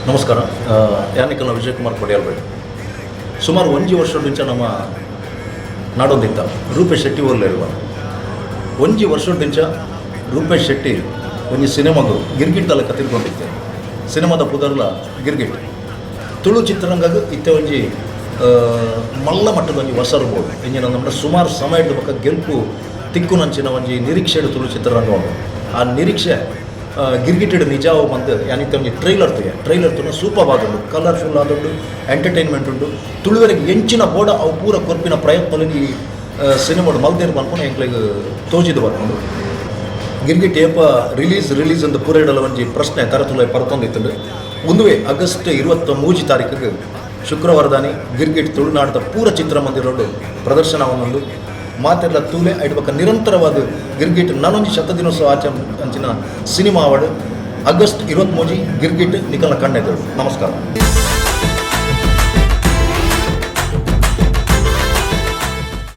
ನಮಸ್ಕಾರ. ಯಾನಿಕಲ್ನ ವಿಜಯಕುಮಾರ್ ಕೊಡಿಯಾಲ್ಬೇಡಿ. ಸುಮಾರು 1 ವರ್ಷದಿಂದ ನಮ್ಮ ನಾಡೊಂದಿತ್ತ ರೂಪೇಶ್ ಶೆಟ್ಟಿ ಓರ್ಲಿರುವ 1 ವರ್ಷದಿಂದ ರೂಪೇಶ್ ಶೆಟ್ಟಿ ಒಂದು ಸಿನಿಮಾಗೂ ಗಿರ್ಗಿಟ್ ತಲೆ ಕತ್ತಿರ್ಕೊಂಡಿದ್ದೆ. ಸಿನಿಮಾದ ಪುದರ್ಲ ಗಿರ್ಗಿಟ್ ತುಳು ಚಿತ್ರರಂಗಗೂ ಇತ್ತೆ ಒಂಜಿ ಮಲ್ಲ ಮಟ್ಟದ ಒಂಜಿ ಹೊಸರ್ಬೋದು ಇಂಜಿನ ನಮ್ಮ ಸುಮಾರು ಸಮಯದ ಪಕ್ಕ ಗೆಲ್ಪು ತಿಕ್ಕುನಂಚಿನ ಒಂಜಿ ನಿರೀಕ್ಷೆಡು ತುಳು ಚಿತ್ರರಂಗ ಉಂಟು. ಆ ನಿರೀಕ್ಷೆ ಗಿರ್ಗಿಟ್ ನಿಜಾವು ಬಂದು ಯಾನಿತ್ತ ಒಂಜಿ ಟ್ರೈಲರ್ ತುನ ಸೂಪರ್ ಆದುಂಡು, ಕಲರ್ಫುಲ್ ಆದುಂಡು, ಎಂಟರ್ಟೈನ್ಮೆಂಟ್ ಉಂಡು. ತುಳುವರಿಗೆ ಎಂಚಿನ ಬೋಡ ಅವು ಪೂರ ಕೊರ್ಪಿನ ಪ್ರಯತ್ನ ಈ ಸಿನಿಮಾಡು ಮಲ್ದೇರು ಬಂದ್ಕೊಂಡು ಎಂಕ್ಲಿಗೆ ತೋಜಿದು ಬರ್ಕೊಂಡು ಗಿರ್ಗಿಟ್ ಏಪ ರಿಲೀಸ್ ಅಂತ ಪೂರ ಇಡಲ ಒಂಜಿ ಪ್ರಶ್ನೆ ತರತುಲ ಪರತೊಂದಿತ್ತು. ಒಂದುವೇ ಆಗಸ್ಟ್ 23 ತಾರೀಕಿಗೆ ಶುಕ್ರವಾರದಾನಿ ಗಿರ್ಗಿಟ್ ತುಳುನಾಡದ ಪೂರ ಚಿತ್ರಮಂದಿರೋಡು ಪ್ರದರ್ಶನ ಒಂದೊಂದು ಮಾತೆಲ್ಲ ತೂಲೆ ಐಡ್ಬೇಕ ನಿರಂತರವಾದ ಗಿರ್ಗಿಟ್ ನಾನೊಂದು ಶತದಿನೋತ್ಸವ ಆಚರಣೆ ಅಂಚಿನ ಸಿನಿಮಾ ಅವಾರ್ಡ್ ಆಗಸ್ಟ್ 23 ಗಿರ್ಗಿಟ್ ನಿಖಲ್ನ ಕಣ್ಣೆದರು. ನಮಸ್ಕಾರ.